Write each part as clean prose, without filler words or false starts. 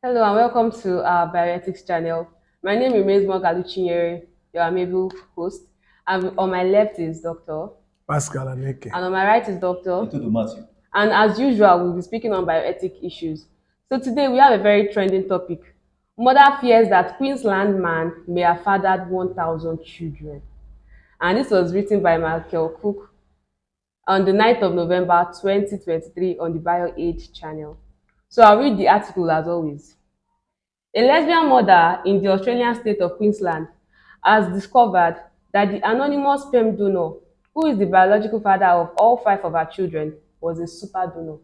Hello and welcome to our Bioethics channel. My name remains Morgalu Chinyere, your amiable host. And on my left is Doctor. Pascal Aneke. And on my right is Doctor. Into Matthew. And as usual, we'll be speaking on bioethic issues. So today we have a very trending topic. Mother fears that Queensland man may have fathered 1,000 children. And this was written by Michael Cook on the 9th of November 2023 on the BioAge channel. So I'll read the article as always. A lesbian mother in the Australian state of Queensland has discovered that the anonymous sperm donor, who is the biological father of all 5 of her children, was a super donor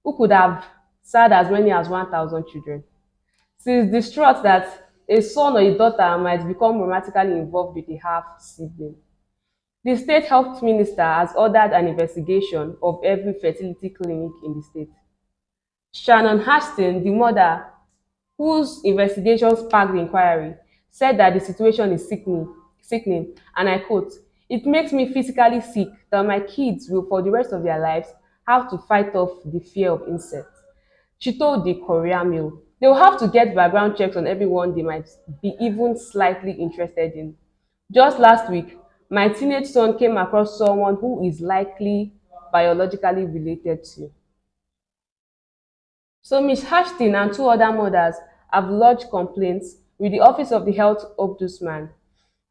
who could have had as many as 1,000 children. She is distraught that a son or a daughter might become romantically involved with a half-sibling. The State Health Minister has ordered an investigation of every fertility clinic in the state. Shannon Hastings, the mother whose investigation sparked the inquiry, said that the situation is sickening, and I quote, "It makes me physically sick that my kids will, for the rest of their lives, have to fight off the fear of incest." She told the Courier Mail, "They will have to get background checks on everyone they might be even slightly interested in. Just last week, my teenage son came across someone who is likely biologically related to." So Ms. Ashton and 2 other mothers have lodged complaints with the Office of the Health Ombudsman.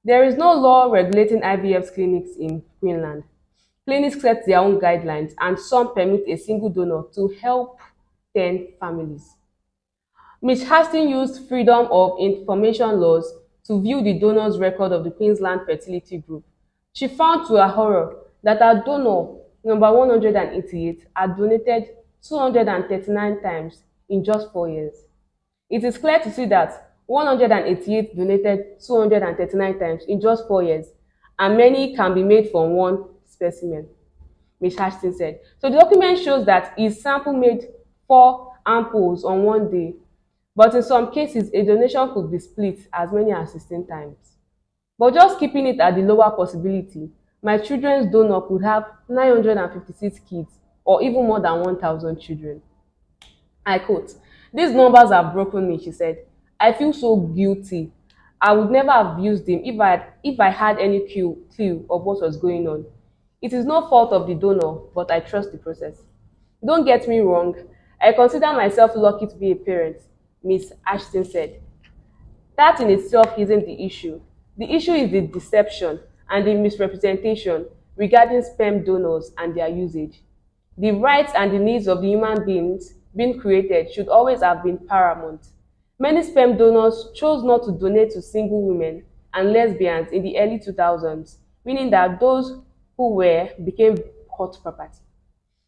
There is no law regulating IVF clinics in Queensland. Clinics set their own guidelines and some permit a single donor to help 10 families. Ms. Hastings used Freedom of Information laws to view the donor's record of the Queensland Fertility Group. She found to her horror that her donor, number 188, had donated 239 times in just 4 years. It is clear to see that 188 donated 239 times in just 4 years, and many can be made from one specimen, Ms. Hastings said. So the document shows that his sample made 4 ampoules on one day, but in some cases, a donation could be split as many as 16 times. But just keeping it at the lower possibility, my children's donor could have 956 kids, or even more than 1,000 children. I quote, "These numbers have broken me," she said. "I feel so guilty. I would never have used him if I had any clue of what was going on. It is no fault of the donor, but I trust the process. Don't get me wrong, I consider myself lucky to be a parent," Ms. Ashton said. That in itself isn't the issue. The issue is the deception and the misrepresentation regarding sperm donors and their usage. The rights and the needs of the human beings being created should always have been paramount. Many sperm donors chose not to donate to single women and lesbians in the early 2000s, meaning that those who were became hot property.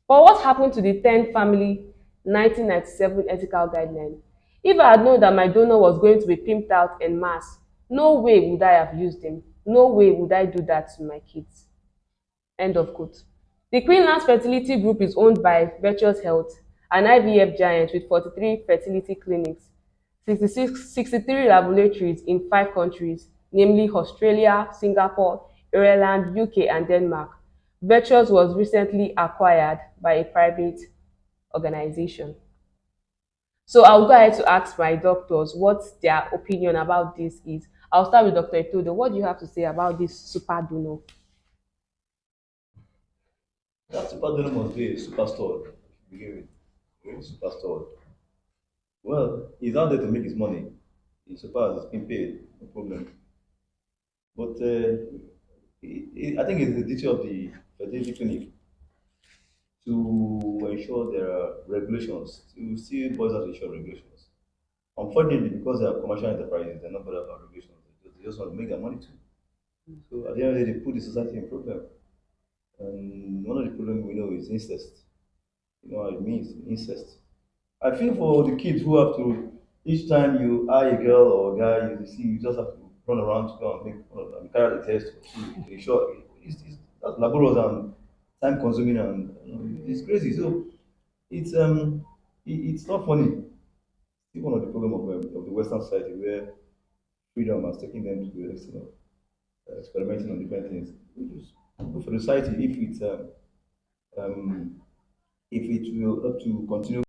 But what happened to the 10 family 1997 ethical guideline? If I had known that my donor was going to be pimped out en masse, no way would I have used him. No way would I do that to my kids. End of quote. The Queensland Fertility Group is owned by Virtuous Health, an IVF giant with 43 fertility clinics, 63 laboratories in 5 countries, namely Australia, Singapore, Ireland, UK, and Denmark. Virtuous was recently acquired by a private organization. So I'll go ahead to ask my doctors what their opinion about this is. I'll start with Dr. Itodo. What do you have to say about this super donor? That super donor must be a superstar to begin with. Really superstar. Well, he's out there to make his money. Insofar as it's been paid, no problem. But I think it's the duty of the fertility clinic to ensure there are regulations. To still boils down to ensure regulations. Unfortunately, because they are commercial enterprises, they're not bothered about regulations. They just want to make their money too. So at the end of the day, they put the society in problem. And one of the problems we know is incest. You know what it means, incest. I feel for the kids who have to, each time you eye a girl or a guy, you see, you just have to run around to go and make and carry the test to ensure that's laborious and time consuming and it's crazy. So it's not funny. It's one of the problems of the Western society where freedom has taken them to the extent of experimenting on different things. Which is good for the society um, if it will help to continue